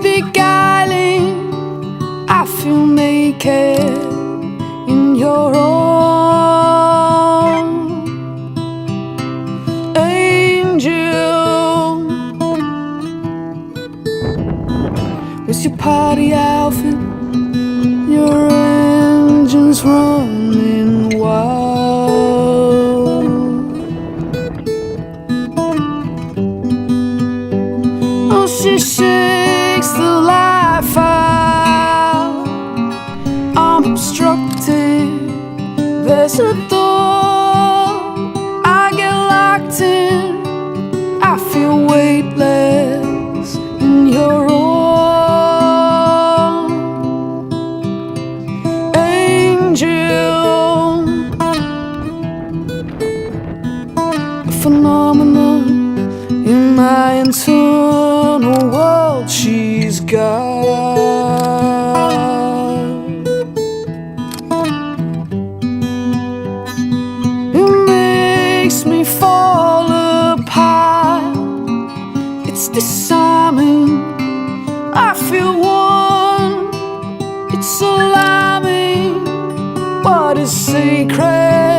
beguiling. I feel naked in your arms. Angel, where's your party outfit? Your engine's running wild. Oh, she shakes the life out. I'm obstructed. There's a door. I get locked in. I feel weightless in your arms. Phenomenon in my internal world she's got. It makes me fall apart. It's disarming. I feel one. It's alarming. What is sacred?